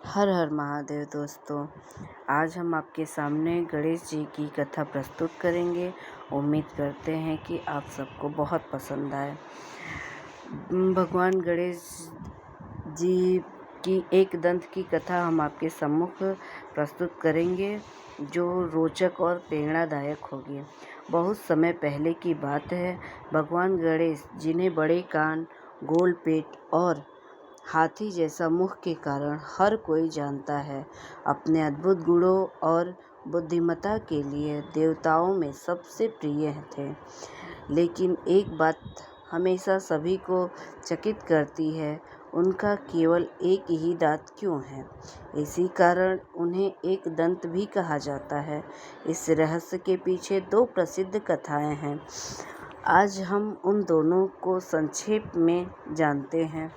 हर हर महादेव दोस्तों। आज हम आपके सामने गणेश जी की कथा प्रस्तुत करेंगे। उम्मीद करते हैं कि आप सबको बहुत पसंद आए। भगवान गणेश जी की एक दंत की कथा हम आपके सम्मुख प्रस्तुत करेंगे, जो रोचक और प्रेरणादायक होगी। बहुत समय पहले की बात है। भगवान गणेश, जिन्हें बड़े कान, गोल पेट और हाथी जैसा मुख के कारण हर कोई जानता है, अपने अद्भुत गुणों और बुद्धिमत्ता के लिए देवताओं में सबसे प्रिय थे। लेकिन एक बात हमेशा सभी को चकित करती है, उनका केवल एक ही दांत क्यों है। इसी कारण उन्हें एक दंत भी कहा जाता है। इस रहस्य के पीछे दो प्रसिद्ध कथाएं हैं। आज हम उन दोनों को संक्षेप में जानते हैं।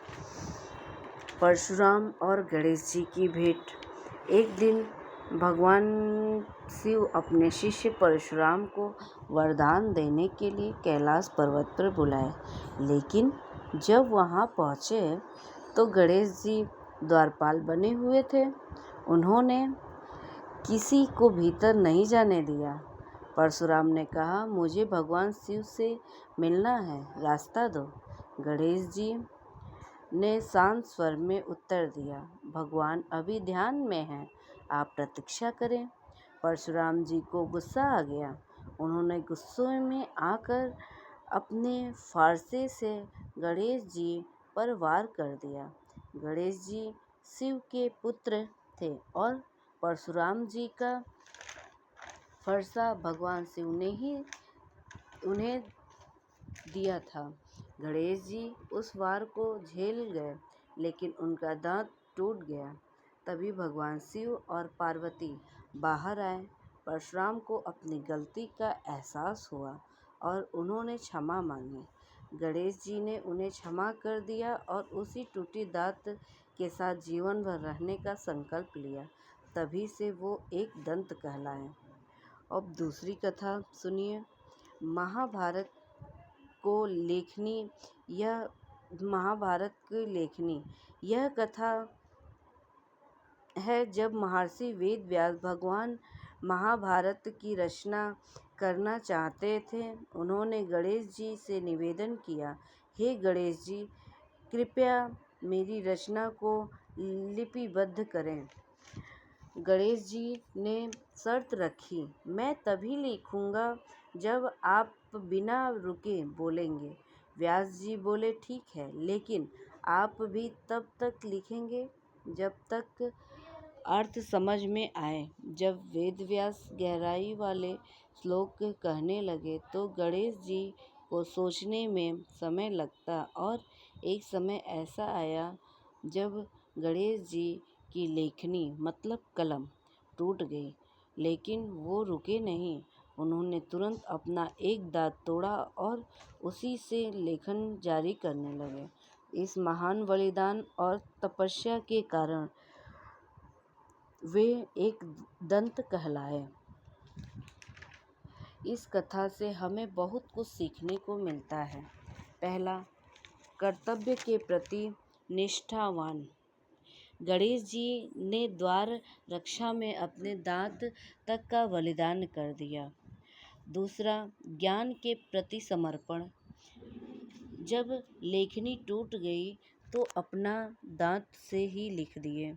परशुराम और गणेश जी की भेंट। एक दिन भगवान शिव अपने शिष्य परशुराम को वरदान देने के लिए कैलाश पर्वत पर बुलाए, लेकिन जब वहां पहुंचे तो गणेश जी द्वारपाल बने हुए थे। उन्होंने किसी को भीतर नहीं जाने दिया। परशुराम ने कहा, मुझे भगवान शिव से मिलना है, रास्ता दो। गणेश जी ने शांत स्वर में उत्तर दिया, भगवान अभी ध्यान में हैं, आप प्रतीक्षा करें। परशुराम जी को गुस्सा आ गया। उन्होंने गुस्से में आकर अपने फारसे से गणेश जी पर वार कर दिया। गणेश जी शिव के पुत्र थे और परशुराम जी का फरसा भगवान शिव ने ही उन्हें दिया था। गणेश जी उस वार को झेल गए, लेकिन उनका दांत टूट गया। तभी भगवान शिव और पार्वती बाहर आए। परशुराम को अपनी गलती का एहसास हुआ और उन्होंने क्षमा मांगी। गणेश जी ने उन्हें क्षमा कर दिया और उसी टूटी दांत के साथ जीवन भर रहने का संकल्प लिया। तभी से वो एक दंत कहलाए। अब दूसरी कथा सुनिए। महाभारत की लेखनी यह कथा है, जब महर्षि वेद व्यास भगवान महाभारत की रचना करना चाहते थे। उन्होंने गणेश जी से निवेदन किया, हे गणेश जी, कृपया मेरी रचना को लिपिबद्ध करें। गणेश जी ने शर्त रखी, मैं तभी लिखूंगा जब आप बिना रुके बोलेंगे। व्यास जी बोले, ठीक है, लेकिन आप भी तब तक लिखेंगे जब तक अर्थ समझ में आए। जब वेदव्यास गहराई वाले श्लोक कहने लगे तो गणेश जी को सोचने में समय लगता, और एक समय ऐसा आया जब गणेश जी की लेखनी मतलब कलम टूट गई, लेकिन वो रुके नहीं। उन्होंने तुरंत अपना एक दांत तोड़ा और उसी से लेखन जारी करने लगे। इस महान बलिदान और तपस्या के कारण वे एक दंत कहलाए। इस कथा से हमें बहुत कुछ सीखने को मिलता है। पहला, कर्तव्य के प्रति निष्ठावान। गणेश जी ने द्वार रक्षा में अपने दांत तक का बलिदान कर दिया। दूसरा, ज्ञान के प्रति समर्पण। जब लेखनी टूट गई तो अपना दांत से ही लिख दिए।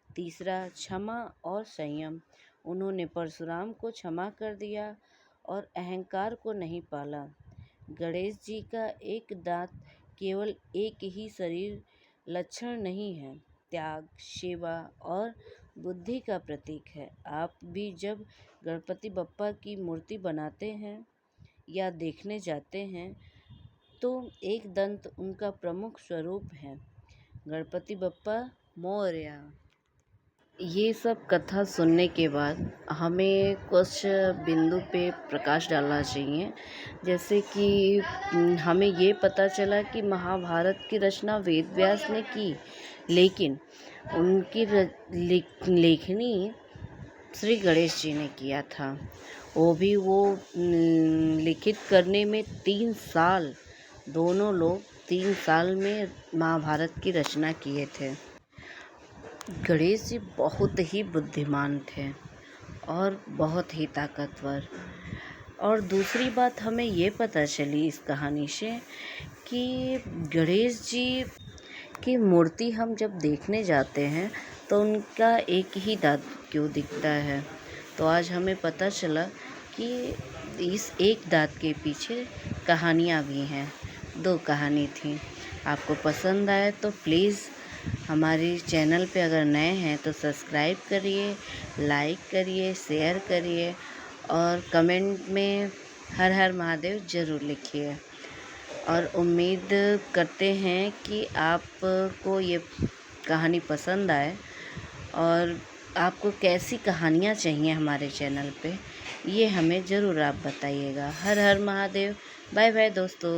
तीसरा, क्षमा और संयम। उन्होंने परशुराम को क्षमा कर दिया और अहंकार को नहीं पाला। गणेश जी का एक दांत केवल एक ही शरीर लक्षण नहीं है, त्याग, सेवा और बुद्धि का प्रतीक है। आप भी जब गणपति बप्पा की मूर्ति बनाते हैं या देखने जाते हैं तो एक दंत उनका प्रमुख स्वरूप है। गणपति बप्पा मोरया। ये सब कथा सुनने के बाद हमें कुछ बिंदु पे प्रकाश डालना चाहिए। जैसे कि हमें ये पता चला कि महाभारत की रचना वेद व्यास ने की, लेकिन उनकी लेखनी श्री गणेश जी ने किया था। वो भी लिखित करने में 3 साल, दोनों लोग 3 साल में महाभारत की रचना किए थे। गणेश जी बहुत ही बुद्धिमान थे और बहुत ही ताकतवर। और दूसरी बात हमें ये पता चली इस कहानी से कि गणेश जी की मूर्ति हम जब देखने जाते हैं तो उनका एक ही दांत क्यों दिखता है। तो आज हमें पता चला कि इस एक दांत के पीछे कहानियाँ भी हैं। 2 कहानी थी। आपको पसंद आए तो प्लीज़ हमारे चैनल पे अगर नए हैं तो सब्सक्राइब करिए, लाइक करिए, शेयर करिए और कमेंट में हर हर महादेव ज़रूर लिखिए। और उम्मीद करते हैं कि आपको ये कहानी पसंद आए और आपको कैसी कहानियाँ चाहिए हमारे चैनल पे, ये हमें ज़रूर आप बताइएगा। हर हर महादेव। बाय बाय दोस्तों।